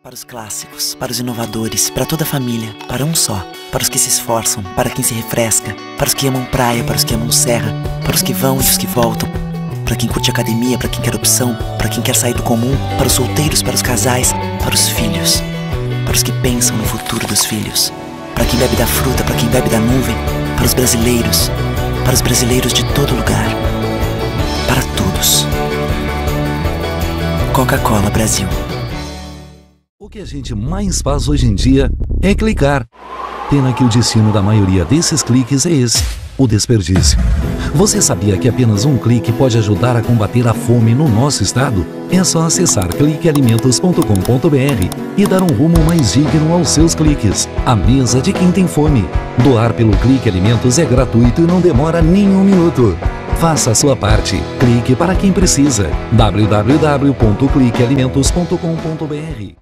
Para os clássicos, para os inovadores, para toda a família, para um só. Para os que se esforçam, para quem se refresca, para os que amam praia, para os que amam serra, para os que vão e os que voltam, para quem curte academia, para quem quer opção, para quem quer sair do comum, para os solteiros, para os casais, para os filhos, para os que pensam no futuro dos filhos, para quem bebe da fruta, para quem bebe da nuvem, para os brasileiros de todo lugar, para todos. Coca-Cola Brasil. O que a gente mais faz hoje em dia é clicar. Pena que o destino da maioria desses cliques é esse, o desperdício. Você sabia que apenas um clique pode ajudar a combater a fome no nosso estado? É só acessar cliquealimentos.com.br e dar um rumo mais digno aos seus cliques. A mesa de quem tem fome. Doar pelo Clique Alimentos é gratuito e não demora nem um minuto. Faça a sua parte. Clique para quem precisa. www.cliquealimentos.com.br.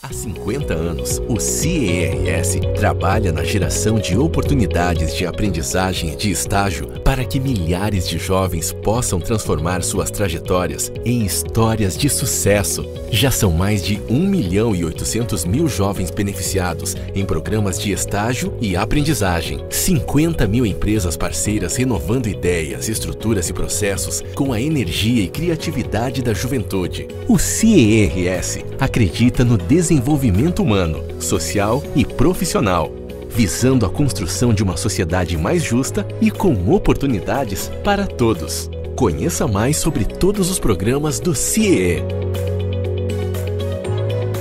Há 50 anos, o CERS trabalha na geração de oportunidades de aprendizagem e de estágio para que milhares de jovens possam transformar suas trajetórias em histórias de sucesso. Já são mais de 1.800.000 jovens beneficiados em programas de estágio e aprendizagem. 50.000 empresas parceiras renovando ideias, estruturas e processos com a energia e criatividade da juventude. O CERS acredita no desenvolvimento humano, social e profissional, visando a construção de uma sociedade mais justa e com oportunidades para todos. Conheça mais sobre todos os programas do CIEE.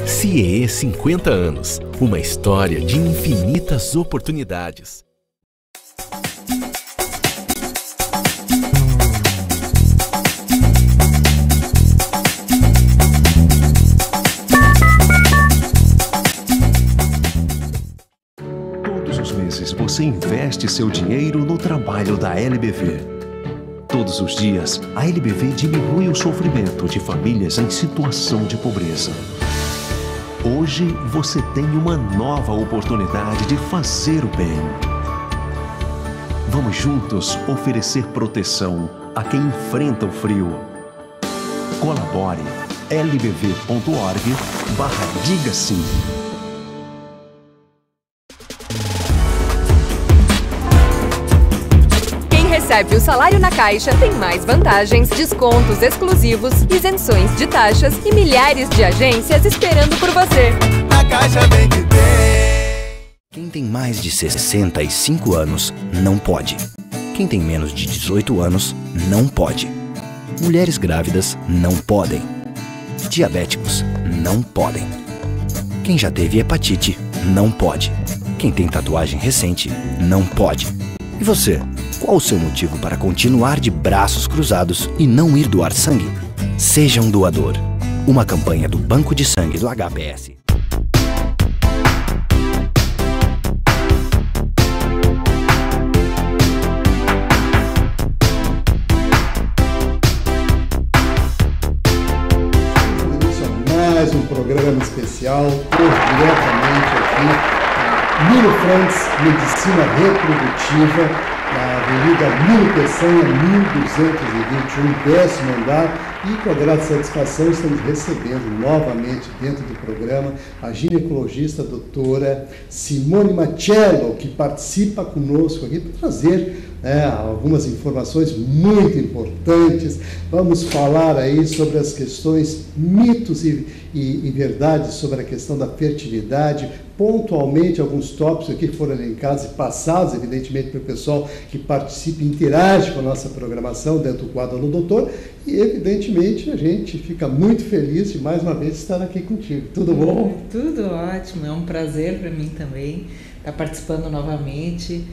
CIEE 50 anos, uma história de infinitas oportunidades. Você investe seu dinheiro no trabalho da LBV. Todos os dias, a LBV diminui o sofrimento de famílias em situação de pobreza. Hoje, você tem uma nova oportunidade de fazer o bem. Vamos juntos oferecer proteção a quem enfrenta o frio. Colabore. lbv.org/diga sim. Recebe o salário na Caixa, tem mais vantagens, descontos exclusivos, isenções de taxas e milhares de agências esperando por você. A Caixa vem que tem. Quem tem mais de 65 anos não pode. Quem tem menos de 18 anos não pode. Mulheres grávidas não podem. Diabéticos não podem. Quem já teve hepatite não pode. Quem tem tatuagem recente não pode. E você? Qual o seu motivo para continuar de braços cruzados e não ir doar sangue? Seja um doador. Uma campanha do Banco de Sangue do HPS. Mais um programa especial, diretamente aqui, Nilo Franks, Medicina Reprodutiva, na Avenida Nilo Peçanha, 1221, 10º andar, e com a grande satisfação estamos recebendo novamente dentro do programa a ginecologista doutora Simone Machello, que participa conosco aqui para trazer algumas informações muito importantes. Vamos falar aí sobre as questões, mitos e verdades sobre a questão da fertilidade, pontualmente alguns tópicos aqui que foram elencados e passados, evidentemente, para o pessoal que participa e interage com a nossa programação dentro do quadro do doutor, e evidentemente a gente fica muito feliz de mais uma vez estar aqui contigo. Tudo bom? Tudo ótimo, é um prazer para mim também estar participando novamente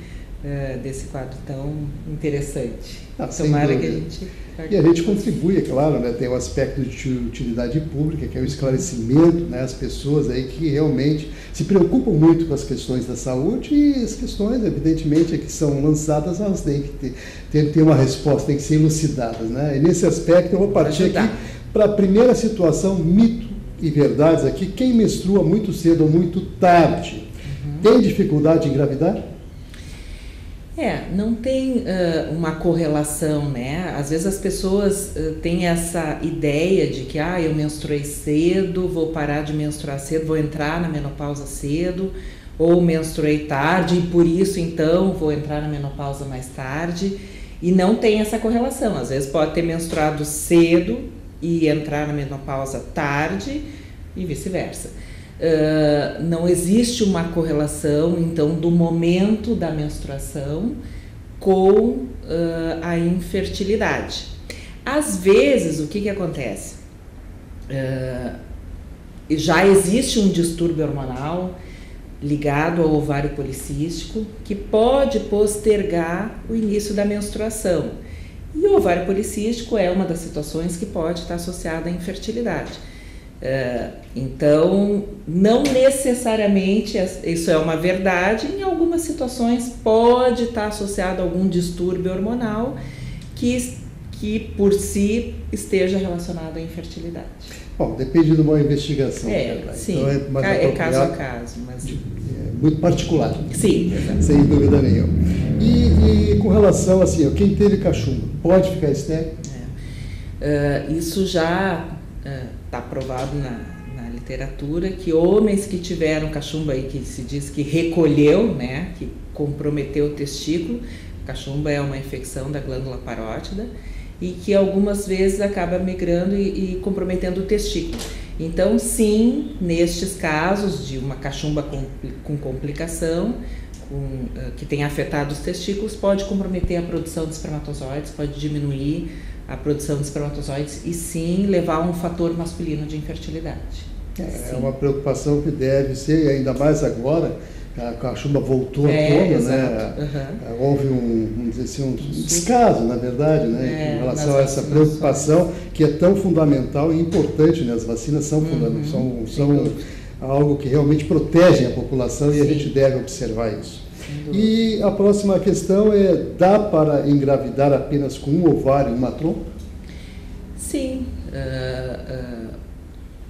desse quadro tão interessante. Tomara que a gente... E a gente contribui, é claro, né? Tem o aspecto de utilidade pública, que é o esclarecimento, né? As pessoas aí que realmente se preocupam muito com as questões da saúde, e as questões, evidentemente, que são lançadas, elas têm que ter uma resposta, têm que ser elucidadas, né? E nesse aspecto eu vou partir aqui para a primeira situação, mito e verdades aqui. Quem menstrua muito cedo ou muito tarde, tem dificuldade em engravidar? Não tem uma correlação, né? Às vezes as pessoas têm essa ideia de que eu menstruei cedo, vou parar de menstruar cedo, vou entrar na menopausa cedo, ou menstruei tarde e por isso então vou entrar na menopausa mais tarde, e não tem essa correlação. Às vezes pode ter menstruado cedo e entrar na menopausa tarde e vice-versa. Não existe uma correlação, então, do momento da menstruação com a infertilidade. Às vezes, o que acontece? Já existe um distúrbio hormonal ligado ao ovário policístico que pode postergar o início da menstruação. E o ovário policístico é uma das situações que pode estar associada à infertilidade. Então, não necessariamente isso é uma verdade, em algumas situações pode estar associado a algum distúrbio hormonal que por si esteja relacionado à infertilidade. Bom, depende de uma investigação. Sim, então mais é caso a caso. Mas... muito particular. Sim. Sem dúvida nenhuma. E com relação assim, quem teve cachumba, pode ficar estéril? Isso já está provado na literatura, que homens que tiveram cachumba, aí, que se diz que recolheu, né, que comprometeu o testículo, cachumba é uma infecção da glândula parótida, e que algumas vezes acaba migrando e comprometendo o testículo. Então, sim, nestes casos de uma cachumba com complicação, que tenha afetado os testículos, pode comprometer a produção de espermatozoides, pode diminuir a produção de espermatozoides e sim levar a um fator masculino de infertilidade. É uma preocupação que deve ser, ainda mais agora, a cachumba voltou à tona, né? Houve vamos dizer assim, um descaso, na verdade, né? Em relação a essa preocupação que é tão fundamental e importante, né? As vacinas são são algo que realmente protegem a população e a gente deve observar isso. E a próxima questão dá para engravidar apenas com um ovário e uma trompa? Sim,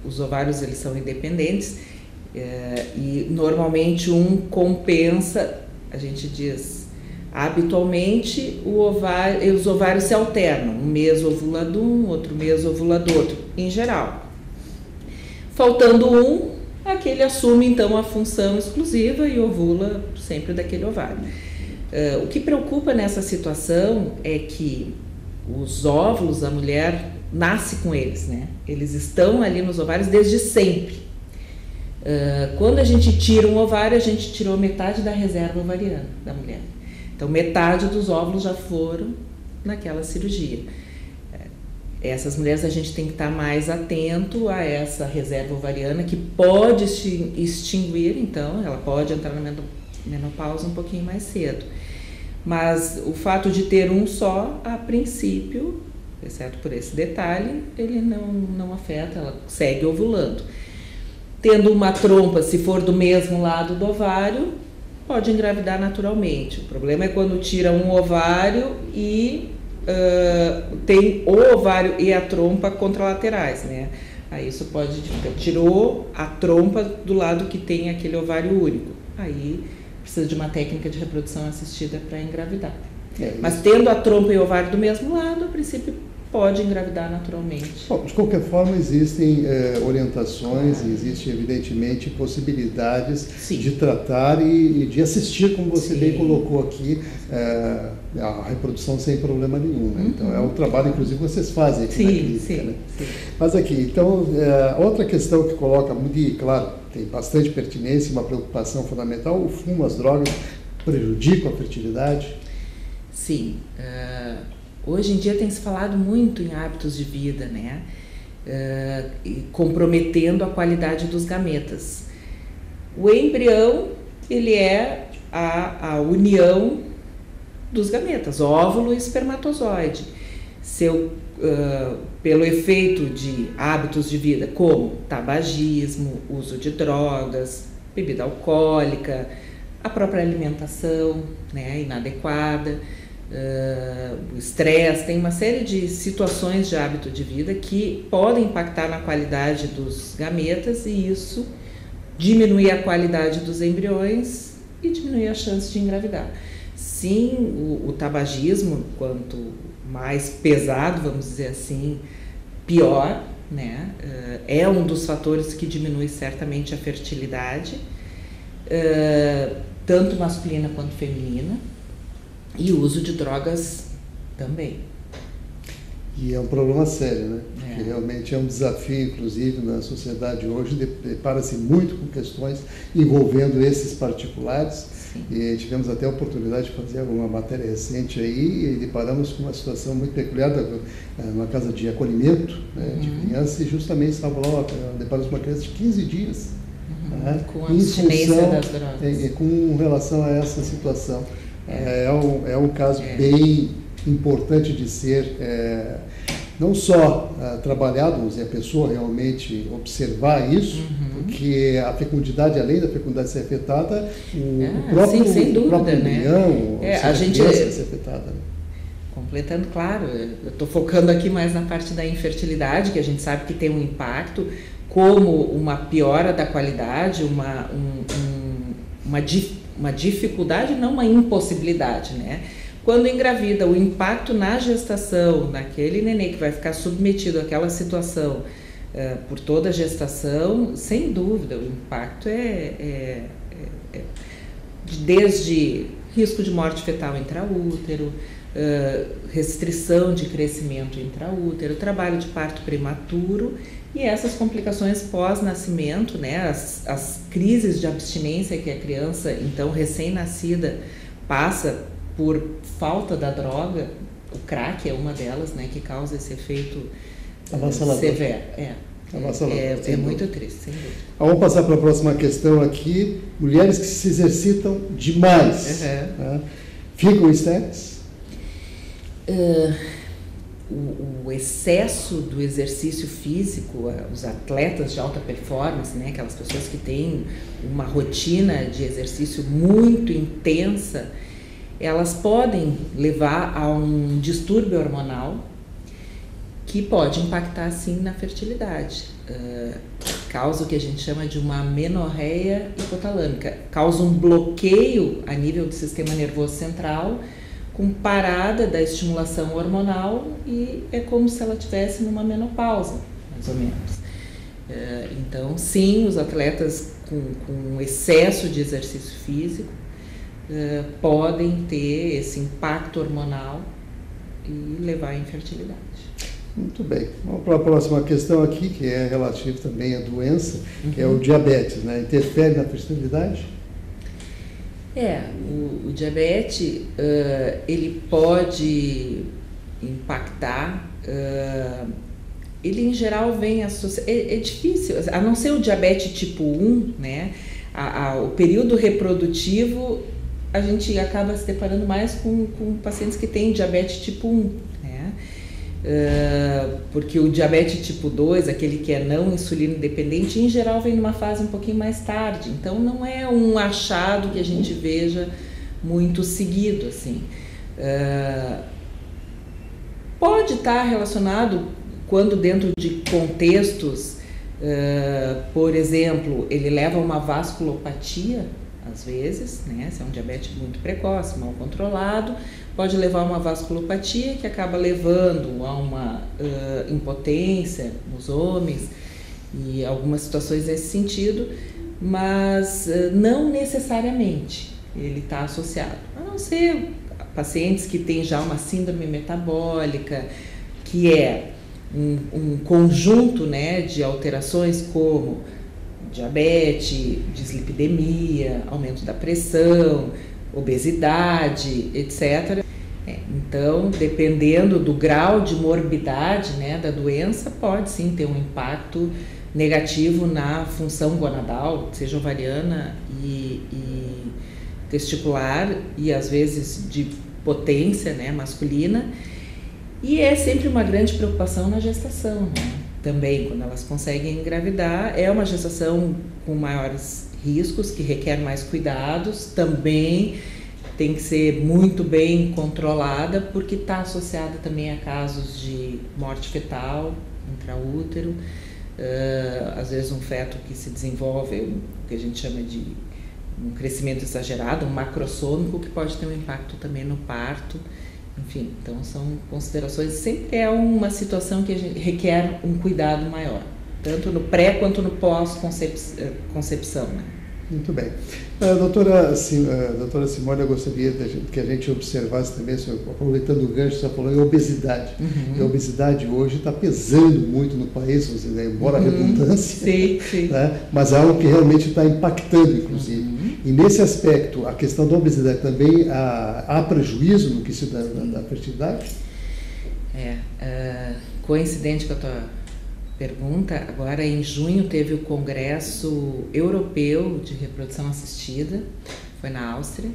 os ovários eles são independentes e normalmente um compensa, a gente diz, habitualmente os ovários se alternam, um mês ovula de um, outro mês ovula do outro, em geral. Faltando aquele assume então a função exclusiva e ovula sempre daquele ovário. O que preocupa nessa situação é que os óvulos, a mulher nasce com eles, né? Eles estão ali nos ovários desde sempre. Quando a gente tira um ovário, a gente tirou metade da reserva ovariana da mulher. Então, metade dos óvulos já foram naquela cirurgia. Essas mulheres a gente tem que estar mais atento a essa reserva ovariana que pode extinguir, então ela pode entrar na menopausa um pouquinho mais cedo. Mas o fato de ter um só, a princípio, exceto por esse detalhe, ele não afeta, ela segue ovulando. Tendo uma trompa, se for do mesmo lado do ovário, pode engravidar naturalmente. O problema é quando tira um ovário e tem o ovário e a trompa contralaterais, né? Aí isso pode, tirou a trompa do lado que tem aquele ovário único. Aí precisa de uma técnica de reprodução assistida para engravidar. Mas tendo a trompa e o ovário do mesmo lado, a princípio pode engravidar naturalmente. Bom, de qualquer forma, existem orientações, existem evidentemente possibilidades de tratar e de assistir, como você bem colocou aqui, a reprodução sem problema nenhum. Né? Então, é um trabalho, inclusive, que vocês fazem aqui na clínica. Né? Mas aqui, então, outra questão que coloca muito, e claro, tem bastante pertinência, uma preocupação fundamental, o fumo, as drogas prejudicam a fertilidade? Sim. Hoje em dia tem se falado muito em hábitos de vida, né? Comprometendo a qualidade dos gametas. O embrião, ele é a união dos gametas, óvulo e espermatozoide. Pelo efeito de hábitos de vida, como tabagismo, uso de drogas, bebida alcoólica, a própria alimentação, né, inadequada, o estresse, tem uma série de situações de hábito de vida que podem impactar na qualidade dos gametas e isso diminuir a qualidade dos embriões e diminuir a chance de engravidar. sim, o tabagismo, quanto mais pesado, vamos dizer assim, pior, né? É um dos fatores que diminui certamente a fertilidade, tanto masculina quanto feminina, e o uso de drogas também. E é um problema sério, né? Porque realmente é um desafio, inclusive, na sociedade hoje, depara-se muito com questões envolvendo esses particulares. Sim. E tivemos até a oportunidade de fazer alguma matéria recente aí, e deparamos com uma situação muito peculiar numa casa de acolhimento, né, de crianças, e justamente estava lá, deparamos com uma criança de 15 dias. Né, com a abstinência das drogas. Com relação a essa situação. É um caso bem importante de ser não só trabalhado, mas a pessoa realmente observar isso, porque a fecundidade, além da fecundidade ser afetada, o próprio, sem dúvida, o próprio embrião, né? a gente vai ser afetada. Né? Completando, claro, eu estou focando aqui mais na parte da infertilidade, que a gente sabe que tem um impacto, como uma piora da qualidade, uma dificuldade, não uma impossibilidade, né? Quando engravida, o impacto na gestação, naquele nenê que vai ficar submetido àquela situação por toda a gestação, sem dúvida, o impacto desde risco de morte fetal intraútero, restrição de crescimento intraútero, trabalho de parto prematuro e essas complicações pós-nascimento, né, as crises de abstinência que a criança, então recém-nascida, passa por falta da droga. O crack é uma delas, né, que causa esse efeito severo. É muito triste, sem dúvida. Vamos passar para a próxima questão aqui. Mulheres que se exercitam demais, né? Ficam estéreis? O excesso do exercício físico, os atletas de alta performance, né, aquelas pessoas que têm uma rotina de exercício muito intensa, elas podem levar a um distúrbio hormonal que pode impactar, sim, na fertilidade. Causa o que a gente chama de uma amenorreia hipotalâmica. Causa um bloqueio a nível do sistema nervoso central, com parada da estimulação hormonal, e é como se ela estivesse numa menopausa, mais ou menos. Então, sim, os atletas com excesso de exercício físico podem ter esse impacto hormonal e levar à infertilidade. Muito bem. Vamos para a próxima questão aqui, que é relativa também à doença, que é o diabetes, né? Interfere na fertilidade? O diabetes, ele pode impactar, ele em geral vem associado, é difícil, a não ser o diabetes tipo 1, né? O período reprodutivo, a gente acaba se deparando mais com pacientes que têm diabetes tipo 1, né? Porque o diabetes tipo 2, aquele que é não insulino dependente, em geral vem numa fase um pouquinho mais tarde, então não é um achado que a gente veja muito seguido, assim. Pode estar relacionado quando dentro de contextos, por exemplo, ele leva a uma vasculopatia, às vezes, né? Se é um diabetes muito precoce, mal controlado, pode levar a uma vasculopatia que acaba levando a uma impotência nos homens e algumas situações nesse sentido, mas não necessariamente ele está associado, a não ser pacientes que têm já uma síndrome metabólica, que é um conjunto, né, de alterações como diabetes, dislipidemia, aumento da pressão, obesidade, etc. Então, dependendo do grau de morbidade, né, da doença, pode sim ter um impacto negativo na função gonadal, seja ovariana e testicular, e às vezes de potência, né, masculina. E é sempre uma grande preocupação na gestação, né? Também, quando elas conseguem engravidar, é uma gestação com maiores riscos, que requer mais cuidados, também tem que ser muito bem controlada, porque está associada também a casos de morte fetal, intraútero, às vezes um feto que se desenvolve, o que a gente chama de um crescimento exagerado, um macrossômico, que pode ter um impacto também no parto. Enfim, então são considerações, sempre é uma situação que a gente requer um cuidado maior, tanto no pré quanto no pós-concepção, né? Muito bem. Doutora Simone, eu gostaria que a gente observasse também, aproveitando o gancho, você falou em obesidade. E a obesidade hoje está pesando muito no país, embora a redundância, sim. Né? Mas é algo que realmente está impactando, inclusive. E nesse aspecto, a questão da obesidade também, há prejuízo no que se dá da fertilidade? Coincidente com a tua pergunta, agora em junho teve o Congresso Europeu de Reprodução Assistida, foi na Áustria,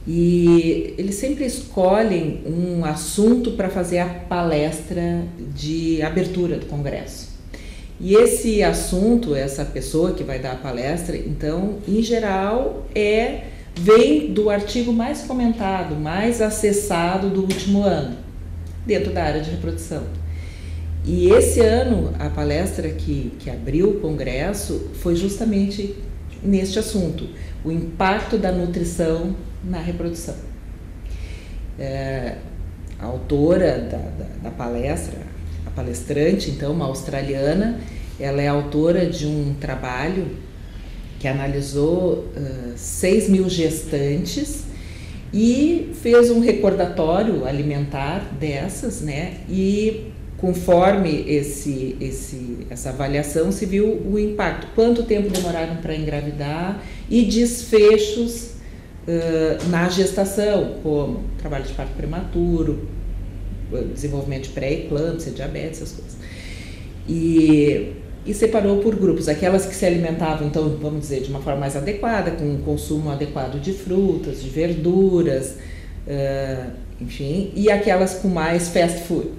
e eles sempre escolhem um assunto para fazer a palestra de abertura do Congresso. E esse assunto, essa pessoa que vai dar a palestra, então, em geral, vem do artigo mais comentado, mais acessado do último ano, dentro da área de reprodução. E esse ano, a palestra que abriu o Congresso foi justamente neste assunto, o impacto da nutrição na reprodução. A autora da palestra, a palestrante, então, uma australiana, ela é autora de um trabalho que analisou 6.000 gestantes e fez um recordatório alimentar dessas, né? E conforme essa avaliação se viu o impacto, quanto tempo demoraram para engravidar e desfechos na gestação, como trabalho de parto prematuro, desenvolvimento de pré-eclâmpsia, diabetes, essas coisas. E separou por grupos, aquelas que se alimentavam, então, vamos dizer, de uma forma mais adequada, com um consumo adequado de frutas, de verduras, enfim, e aquelas com mais fast food.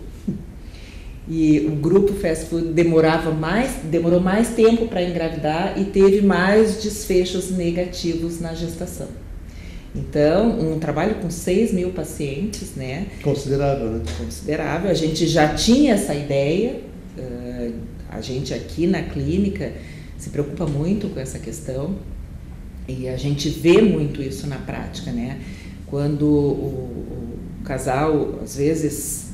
E o grupo fast food demorou mais tempo para engravidar e teve mais desfechos negativos na gestação. Então, um trabalho com 6.000 pacientes, né? Considerável, né? Considerável. A gente já tinha essa ideia, a gente aqui na clínica se preocupa muito com essa questão e a gente vê muito isso na prática, né? Quando o casal, às vezes,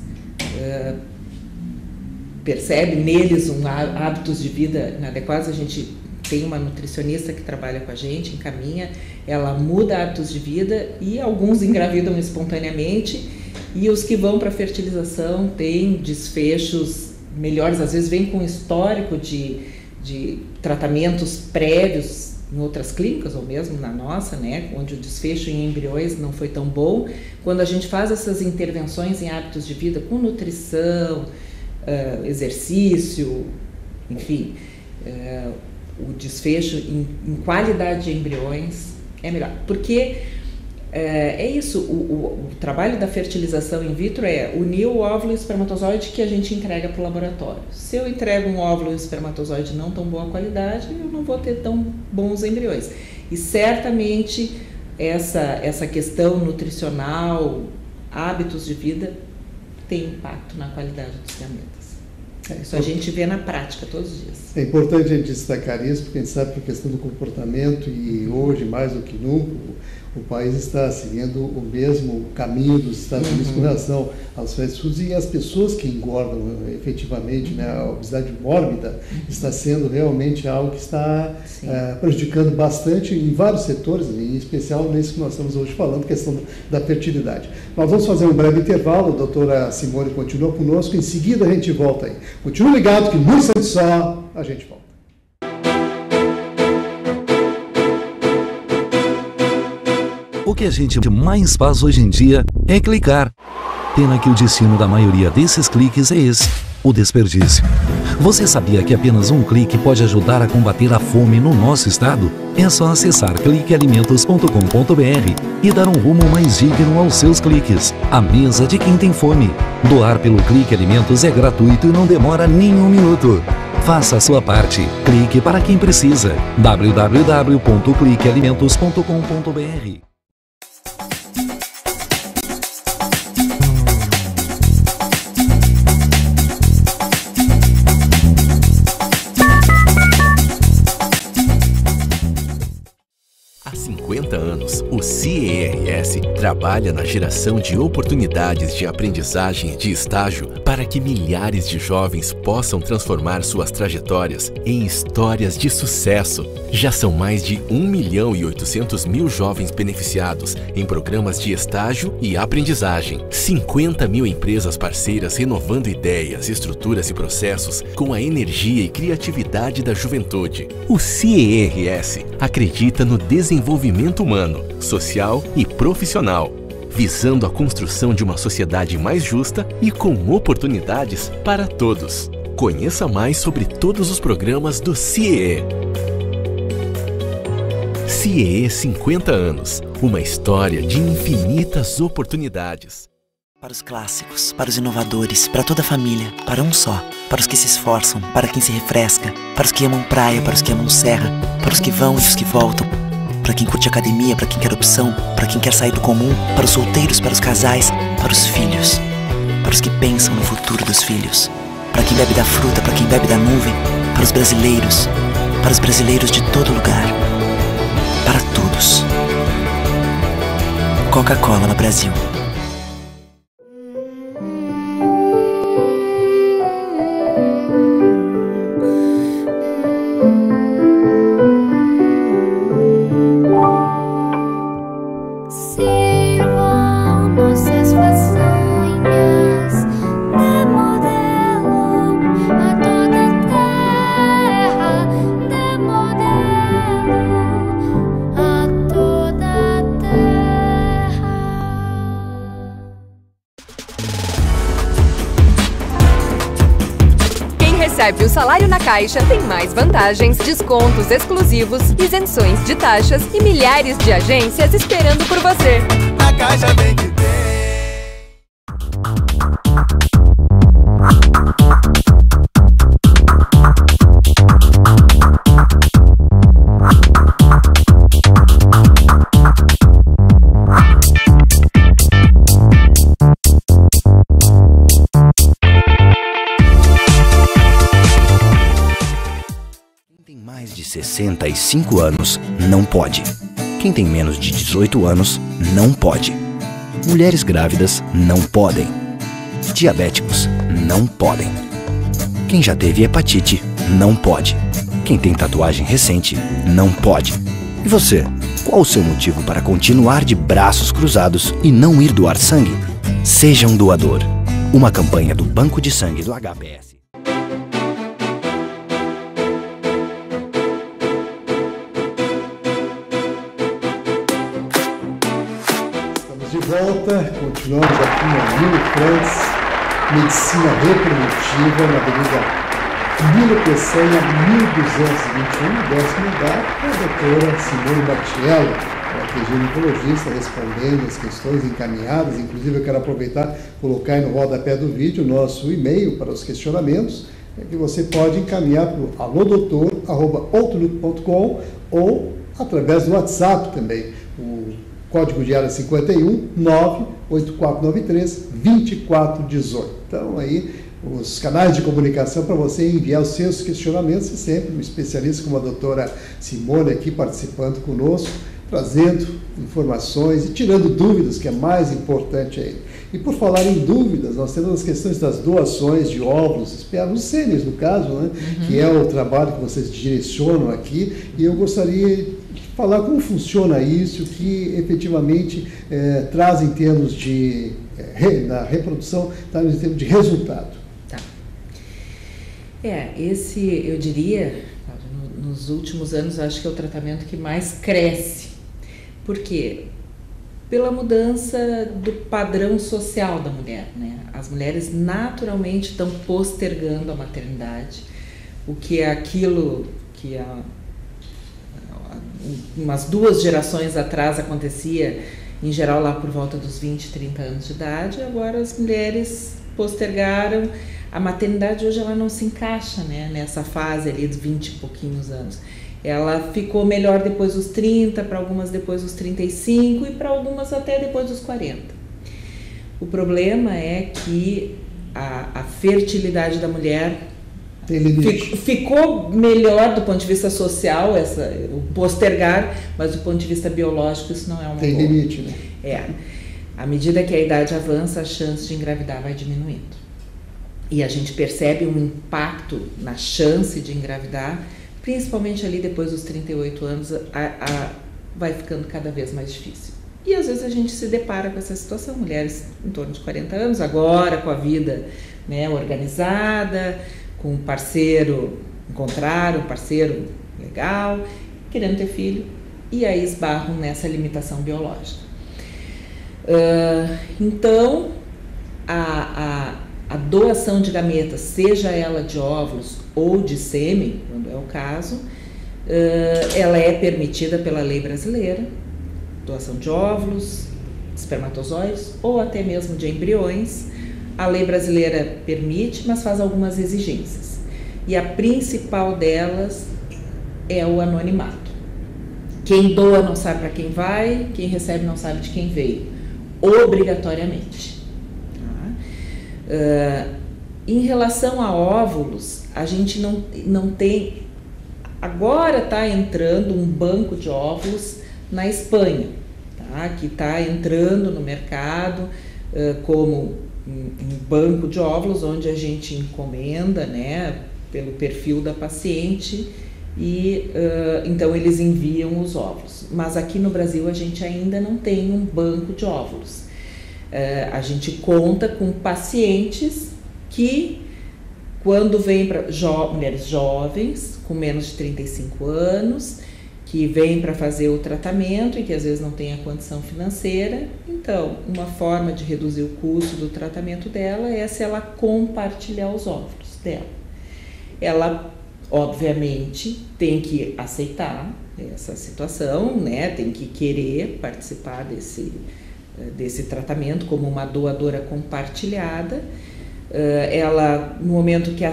percebe neles hábitos de vida inadequados, a gente tem uma nutricionista que trabalha com a gente, encaminha, ela muda hábitos de vida e alguns engravidam espontaneamente e os que vão para a fertilização têm desfechos melhores, às vezes vem com histórico de tratamentos prévios em outras clínicas ou mesmo na nossa, né, onde o desfecho em embriões não foi tão bom. Quando a gente faz essas intervenções em hábitos de vida com nutrição, exercício, enfim, o desfecho em qualidade de embriões é melhor. Porque é isso, o trabalho da fertilização in vitro é unir o óvulo e o espermatozoide que a gente entrega para o laboratório. Se eu entrego um óvulo e um espermatozoide não tão boa qualidade, eu não vou ter tão bons embriões. E certamente essa questão nutricional, hábitos de vida, tem impacto na qualidade dos gametas. Isso a gente vê na prática todos os dias. É importante a gente destacar isso, porque a gente sabe que a questão do comportamento, e hoje mais do que nunca, o país está seguindo o mesmo caminho dos Estados Unidos com relação aos fast foods, e as pessoas que engordam efetivamente, né, a obesidade mórbida está sendo realmente algo que está prejudicando bastante em vários setores, em especial nesse que nós estamos hoje falando, questão da fertilidade. Nós vamos fazer um breve intervalo, a doutora Simone continua conosco, em seguida a gente volta aí. Continue ligado que no instante só a gente volta. O que a gente mais faz hoje em dia é clicar. Pena que o destino da maioria desses cliques é esse, o desperdício. Você sabia que apenas um clique pode ajudar a combater a fome no nosso estado? É só acessar cliquealimentos.com.br e dar um rumo mais digno aos seus cliques. A mesa de quem tem fome. Doar pelo Clique Alimentos é gratuito e não demora nem um minuto. Faça a sua parte. Clique para quem precisa. www.cliquealimentos.com.br. Há 50 anos, o CERS trabalha na geração de oportunidades de aprendizagem e de estágio para que milhares de jovens possam transformar suas trajetórias em histórias de sucesso. Já são mais de 1.800.000 jovens beneficiados em programas de estágio e aprendizagem. 50.000 empresas parceiras renovando ideias, estruturas e processos com a energia e criatividade da juventude. O CERS acredita no desenvolvimento humano, social e profissional, visando a construção de uma sociedade mais justa e com oportunidades para todos. Conheça mais sobre todos os programas do CIEE. CIEE 50 anos, uma história de infinitas oportunidades. Para os clássicos, para os inovadores, para toda a família, para um só. Para os que se esforçam, para quem se refresca, para os que amam praia, para os que amam serra, para os que vão e os que voltam, para quem curte academia, para quem quer opção, para quem quer sair do comum, para os solteiros, para os casais, para os filhos, para os que pensam no futuro dos filhos, para quem bebe da fruta, para quem bebe da nuvem, para os brasileiros de todo lugar, para todos. Coca-Cola no Brasil. Recebe o salário na Caixa, tem mais vantagens, descontos exclusivos, isenções de taxas e milhares de agências esperando por você. Na Caixa vem que tem. Mais de 65 anos não pode. Quem tem menos de 18 anos não pode. Mulheres grávidas não podem. Diabéticos não podem. Quem já teve hepatite não pode. Quem tem tatuagem recente não pode. E você, qual o seu motivo para continuar de braços cruzados e não ir doar sangue? Seja um doador. Uma campanha do Banco de Sangue do HPS. De volta, continuamos aqui na Nilo Frantz, Medicina Reprodutiva, na Avenida Nilo Peçanha, 1221, décimo andar, com a doutora Simone Battiello, que é ginecologista, respondendo as questões encaminhadas. Inclusive, eu quero aproveitar e colocar aí no rodapé do vídeo o nosso e-mail para os questionamentos, que você pode encaminhar para o alodoutor@outlook.com ou através do WhatsApp também. O código de área 51 98493 2418. Então aí os canais de comunicação para você enviar os seus questionamentos, e sempre um especialista como a doutora Simone aqui participando conosco, trazendo informações e tirando dúvidas, que é mais importante ainda. E por falar em dúvidas, nós temos as questões das doações de óvulos, espermos sêniores no caso, né? Que é o trabalho que vocês direcionam aqui, e eu gostaria de falar como funciona isso, que efetivamente traz em termos de na reprodução, traz em termos de resultado. Tá. Esse, eu diria, nos últimos anos, acho que é o tratamento que mais cresce. Por quê? Pela mudança do padrão social da mulher, né? As mulheres naturalmente estão postergando a maternidade, o que é aquilo que umas 2 gerações atrás acontecia, em geral, lá por volta dos 20, 30 anos de idade. Agora as mulheres postergaram. A maternidade hoje ela não se encaixa, né, nessa fase ali de 20 e pouquinhos anos. Ela ficou melhor depois dos 30, para algumas depois dos 35 e para algumas até depois dos 40. O problema é que a fertilidade da mulher, Tem limite. Ficou melhor do ponto de vista social, o postergar, mas do ponto de vista biológico isso não é uma Tem boa. limite, né? À medida que a idade avança, a chance de engravidar vai diminuindo. E a gente percebe um impacto na chance de engravidar, principalmente ali depois dos 38 anos, vai ficando cada vez mais difícil. E às vezes a gente se depara com essa situação, mulheres em torno de 40 anos, agora com a vida, né, organizada, com um parceiro, encontrar um parceiro legal, querendo ter filho, e aí esbarram nessa limitação biológica. Então, a doação de gametas, seja ela de óvulos ou de sêmen, quando é o caso, ela é permitida pela lei brasileira, doação de óvulos, espermatozoides ou até mesmo de embriões. A lei brasileira permite, mas faz algumas exigências. E a principal delas é o anonimato. Quem doa não sabe para quem vai, quem recebe não sabe de quem veio, obrigatoriamente. Em relação a óvulos, a gente não tem. Agora está entrando um banco de óvulos na Espanha, tá? Que está entrando no mercado como um banco de óvulos, onde a gente encomenda, né, pelo perfil da paciente e então eles enviam os óvulos. Mas aqui no Brasil a gente ainda não tem um banco de óvulos. A gente conta com pacientes que, quando vêm para mulheres jovens, com menos de 35 anos, que vêm para fazer o tratamento e que às vezes não tem a condição financeira, então uma forma de reduzir o custo do tratamento dela é se ela compartilhar os óvulos dela. Ela, obviamente, tem que aceitar essa situação, né? Tem que querer participar desse tratamento como uma doadora compartilhada. Ela, no momento que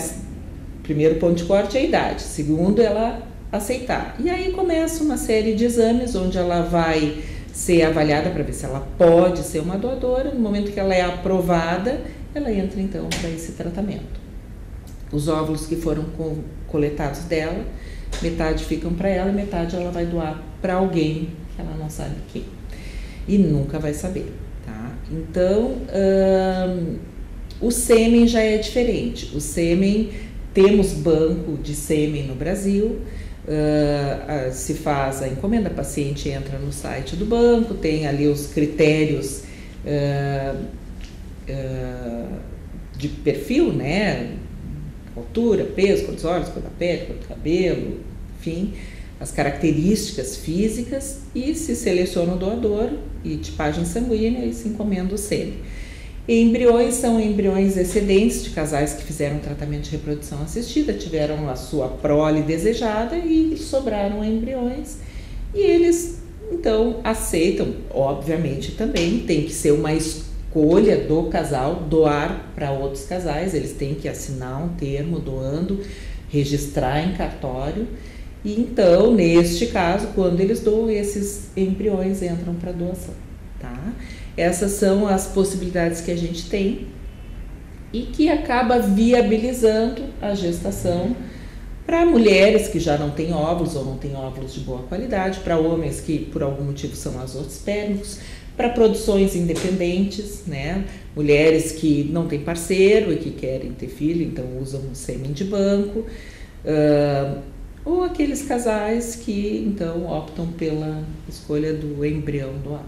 primeiro ponto de corte é a idade, segundo, ela aceitar. E aí começa uma série de exames onde ela vai ser avaliada para ver se ela pode ser uma doadora. No momento que ela é aprovada, ela entra então para esse tratamento. Os óvulos que foram coletados dela, metade ficam para ela e metade ela vai doar para alguém que ela não sabe quem. E nunca vai saber, tá? Então, o sêmen já é diferente. O sêmen, temos banco de sêmen no Brasil, se faz a encomenda, a paciente entra no site do banco, tem ali os critérios de perfil, né? Altura, peso, cor dos olhos, cor da pele, cor do cabelo, enfim, as características físicas, e se seleciona o doador e tipagem sanguínea e se encomenda o sêmen. E embriões são embriões excedentes de casais que fizeram tratamento de reprodução assistida, tiveram a sua prole desejada e sobraram embriões, e eles então aceitam, obviamente também tem que ser uma escolha do casal doar para outros casais, eles têm que assinar um termo doando, registrar em cartório. E então, neste caso, quando eles doam, esses embriões entram para doação, tá? Essas são as possibilidades que a gente tem e que acaba viabilizando a gestação para mulheres que já não têm óvulos ou não têm óvulos de boa qualidade, para homens que por algum motivo são azoospermicos, para produções independentes, né? Mulheres que não têm parceiro e que querem ter filho, então usam um sêmen de banco, ou aqueles casais que então optam pela escolha do embrião doado.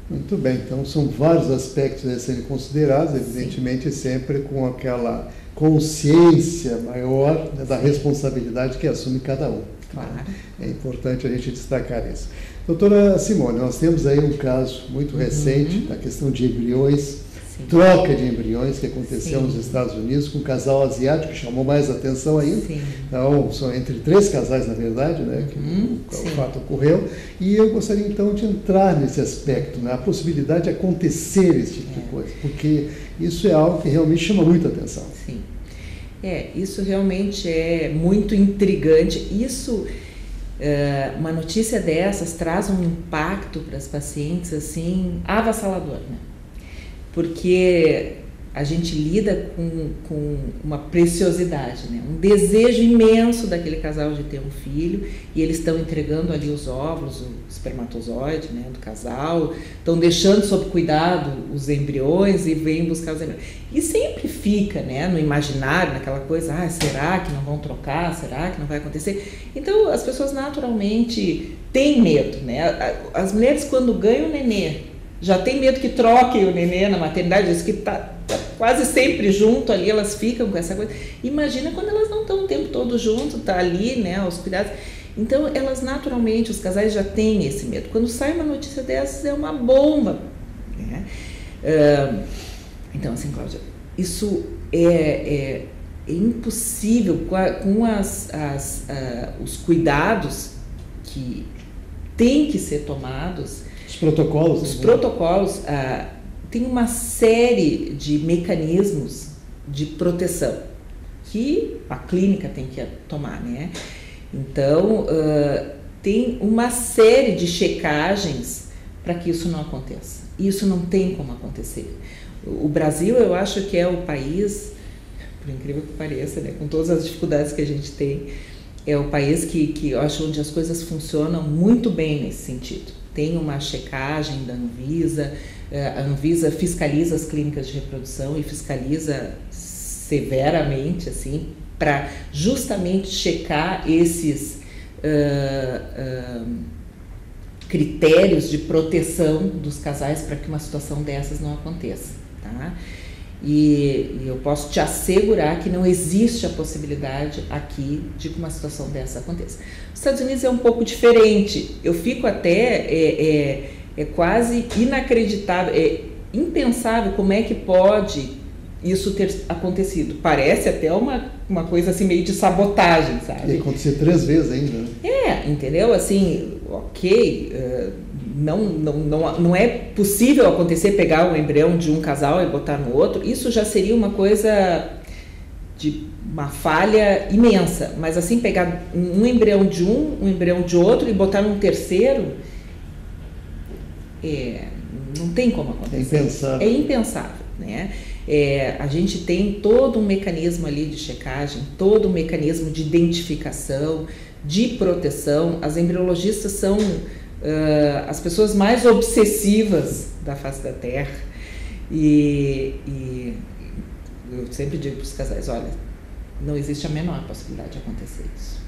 Muito bem, então são vários aspectos a serem considerados, evidentemente sempre com aquela consciência maior, né, da responsabilidade que assume cada um. Claro. É importante a gente destacar isso. Doutora Simone, nós temos aí um caso muito recente da questão de embriões, troca de embriões que aconteceu nos Estados Unidos com um casal asiático que chamou mais atenção ainda. Então, são entre 3 casais, na verdade, né, que o fato ocorreu. E eu gostaria, então, de entrar nesse aspecto, né, a possibilidade de acontecer esse tipo de coisa, porque isso é algo que realmente chama muita atenção. Sim. Isso realmente é muito intrigante. Isso, uma notícia dessas traz um impacto para as pacientes, assim, avassalador, né? Porque a gente lida com uma preciosidade, né? Um desejo imenso daquele casal de ter um filho, e eles estão entregando ali os óvulos, o espermatozoide, né, do casal, estão deixando sob cuidado os embriões e vêm buscar os embriões. E sempre fica, né, no imaginário, naquela coisa, será que não vão trocar? Será que não vai acontecer? Então as pessoas naturalmente têm medo, né? As mulheres, quando ganham o nenê, já tem medo que troquem o nenê na maternidade, diz que tá quase sempre junto ali, elas ficam com essa coisa. Imagina quando elas não estão o tempo todo junto, tá ali, né, aos cuidados. Então elas naturalmente, os casais já têm esse medo. Quando sai uma notícia dessas é uma bomba, né? Então assim, Cláudia, isso é impossível com os cuidados que têm que ser tomados. Os protocolos. Os protocolos, tem uma série de mecanismos de proteção que a clínica tem que tomar, né? Então, tem uma série de checagens para que isso não aconteça. E isso não tem como acontecer. O Brasil, eu acho que é o país, por incrível que pareça, né, com todas as dificuldades que a gente tem, é o país que eu acho onde as coisas funcionam muito bem nesse sentido. Tem uma checagem da Anvisa, a Anvisa fiscaliza as clínicas de reprodução e fiscaliza severamente, assim, para justamente checar esses critérios de proteção dos casais para que uma situação dessas não aconteça, tá? E eu posso te assegurar que não existe a possibilidade aqui de que uma situação dessa aconteça. Os Estados Unidos é um pouco diferente. Eu fico até quase inacreditável, impensável como é que pode isso ter acontecido. Parece até uma coisa assim meio de sabotagem, sabe? E acontecer 3 vezes ainda, né? Entendeu? Assim, ok, não é possível acontecer pegar o embrião de um casal e botar no outro. Isso já seria uma coisa de uma falha imensa. Mas assim, pegar um embrião de um embrião de outro e botar num terceiro, não tem como acontecer. É impensável, né? A gente tem todo um mecanismo ali de checagem, todo um mecanismo de identificação, de proteção. As embriologistas são as pessoas mais obsessivas da face da Terra, e eu sempre digo para os casais, olha, não existe a menor possibilidade de acontecer isso.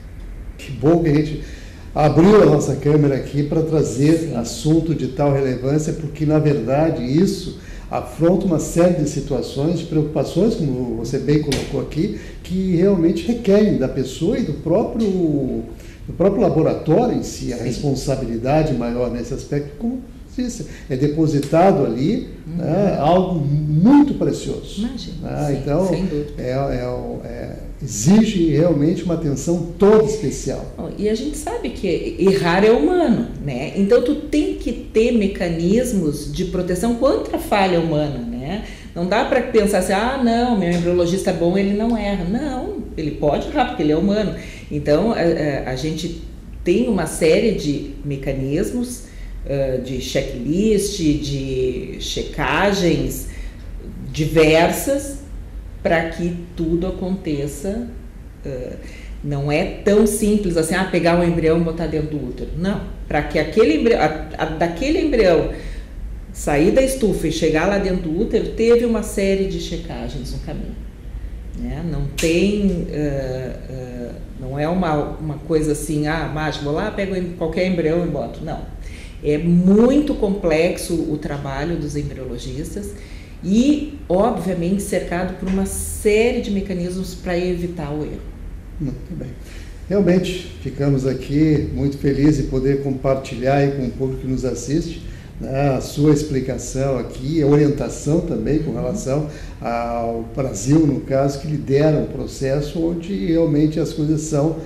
Que bom que a gente abriu a nossa câmera aqui para trazer assunto de tal relevância, porque na verdade isso afronta uma série de situações, de preocupações, como você bem colocou aqui, que realmente requerem da pessoa e do próprio laboratório em si, a responsabilidade maior nesse aspecto, como disse, é depositado ali algo muito precioso. Imagina, então, sem dúvida. Exige realmente uma atenção toda especial. E a gente sabe que errar é humano, né? Então tu tem que ter mecanismos de proteção contra a falha humana, né? Não dá para pensar assim, não, meu embriologista é bom, ele não erra. Não, ele pode errar porque ele é humano. Então a gente tem uma série de mecanismos de checklist, de checagens diversas para que tudo aconteça. Não é tão simples assim, pegar um embrião e botar dentro do útero. Não, para que aquele embrião, daquele embrião sair da estufa e chegar lá dentro do útero, teve uma série de checagens no caminho, né? Não tem, não é uma coisa assim, mágico, vou lá, pego qualquer embrião e boto. Não, é muito complexo o trabalho dos embriologistas e, obviamente, cercado por uma série de mecanismos para evitar o erro. Muito bem. Realmente, ficamos aqui muito felizes de poder compartilhar aí com o público que nos assiste, né, a sua explicação aqui, a orientação também com relação ao Brasil, no caso, que lidera um processo onde realmente as coisas são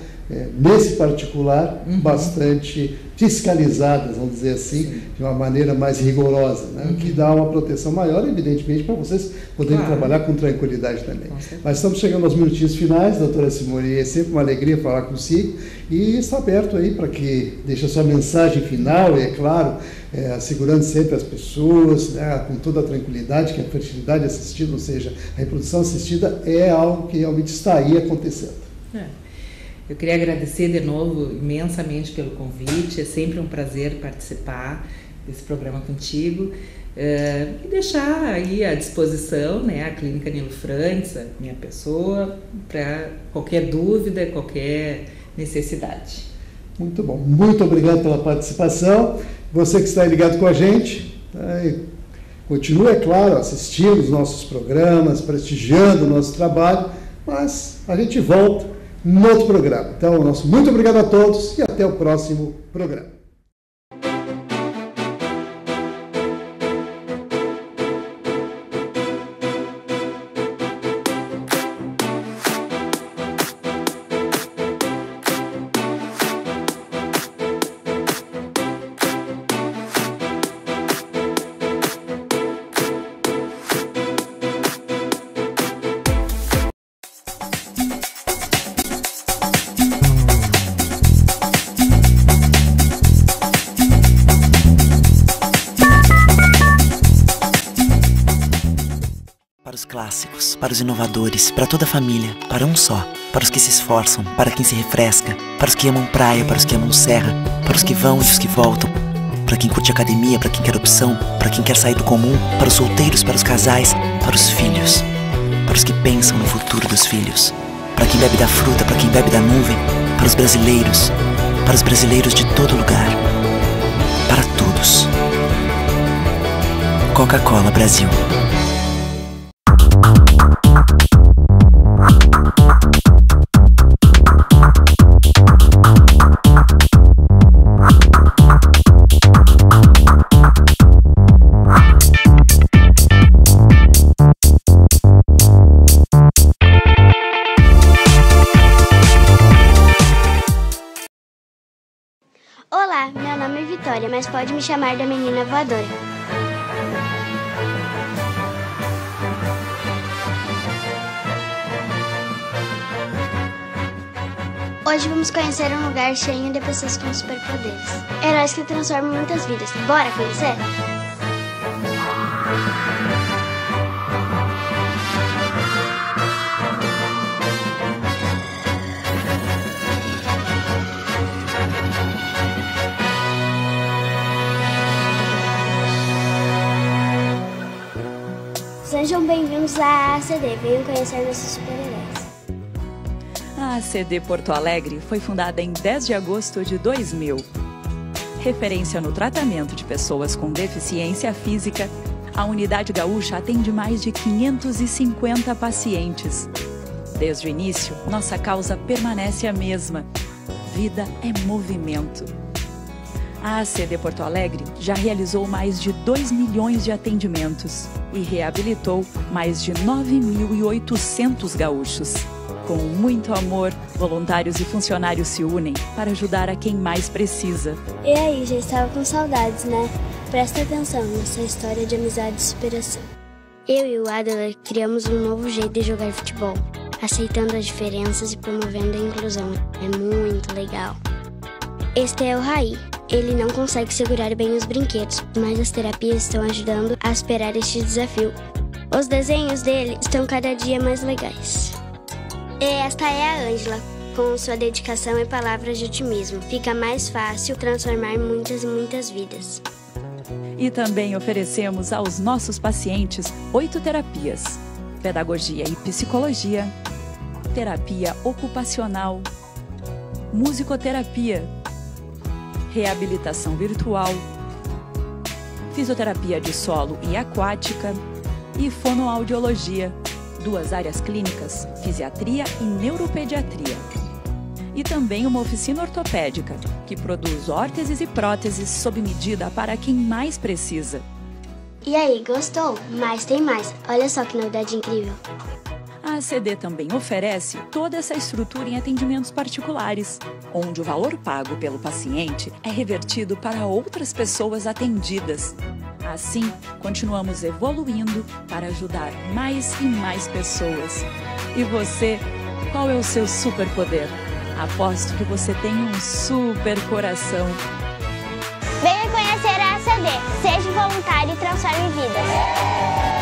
nesse particular, bastante fiscalizadas, vamos dizer assim, sim, de uma maneira mais rigorosa, né? O que dá uma proteção maior, evidentemente, para vocês poderem trabalhar com tranquilidade também. Mas estamos chegando aos minutinhos finais, doutora Simone, é sempre uma alegria falar consigo e está aberto aí para que deixe a sua mensagem final, e é claro, assegurando sempre as pessoas, né, com toda a tranquilidade, que a fertilidade assistida, ou seja, a reprodução assistida é algo que realmente está aí acontecendo. Eu queria agradecer de novo imensamente pelo convite, é sempre um prazer participar desse programa contigo e deixar aí à disposição, né, a Clínica Nilo Frantz, a minha pessoa, para qualquer dúvida, qualquer necessidade. Muito bom, muito obrigado pela participação. Você que está ligado com a gente, continue, é claro, assistindo os nossos programas, prestigiando o nosso trabalho, mas a gente volta no outro programa. Então, nosso muito obrigado a todos e até o próximo programa. Para os clássicos, para os inovadores, para toda a família, para um só, para os que se esforçam, para quem se refresca, para os que amam praia, para os que amam serra, para os que vão e os que voltam, para quem curte academia, para quem quer opção, para quem quer sair do comum, para os solteiros, para os casais, para os filhos, para os que pensam no futuro dos filhos, para quem bebe da fruta, para quem bebe da nuvem, para os brasileiros de todo lugar, para todos. Coca-Cola Brasil. Olá, meu nome é Vitória, mas pode me chamar da menina voadora. Hoje vamos conhecer um lugar cheio de pessoas com superpoderes. Heróis que transformam muitas vidas. Bora conhecer? Sejam bem-vindos à ACD, venham conhecer nossos super-heróis. A ACD Porto Alegre foi fundada em 10 de agosto de 2000. Referência no tratamento de pessoas com deficiência física, a Unidade Gaúcha atende mais de 550 pacientes. Desde o início, nossa causa permanece a mesma: vida é movimento. A ACD Porto Alegre já realizou mais de 2 milhões de atendimentos e reabilitou mais de 9.800 gaúchos. Com muito amor, voluntários e funcionários se unem para ajudar a quem mais precisa. E aí, já estava com saudades, né? Presta atenção nessa história de amizade e superação. Eu e o Adler criamos um novo jeito de jogar futebol, aceitando as diferenças e promovendo a inclusão. É muito legal. Este é o Raí. Ele não consegue segurar bem os brinquedos, mas as terapias estão ajudando a superar este desafio. Os desenhos dele estão cada dia mais legais. E esta é a Ângela. Com sua dedicação e palavras de otimismo, fica mais fácil transformar muitas e muitas vidas. E também oferecemos aos nossos pacientes 8 terapias: pedagogia e psicologia, terapia ocupacional, musicoterapia, reabilitação virtual, fisioterapia de solo e aquática e fonoaudiologia, 2 áreas clínicas, fisiatria e neuropediatria. E também uma oficina ortopédica, que produz órteses e próteses sob medida para quem mais precisa. E aí, gostou? Mas tem mais. Olha só que novidade incrível. A ACD também oferece toda essa estrutura em atendimentos particulares, onde o valor pago pelo paciente é revertido para outras pessoas atendidas. Assim, continuamos evoluindo para ajudar mais e mais pessoas. E você, qual é o seu superpoder? Aposto que você tem um super coração. Venha conhecer a ACD. Seja voluntário e transforme vidas.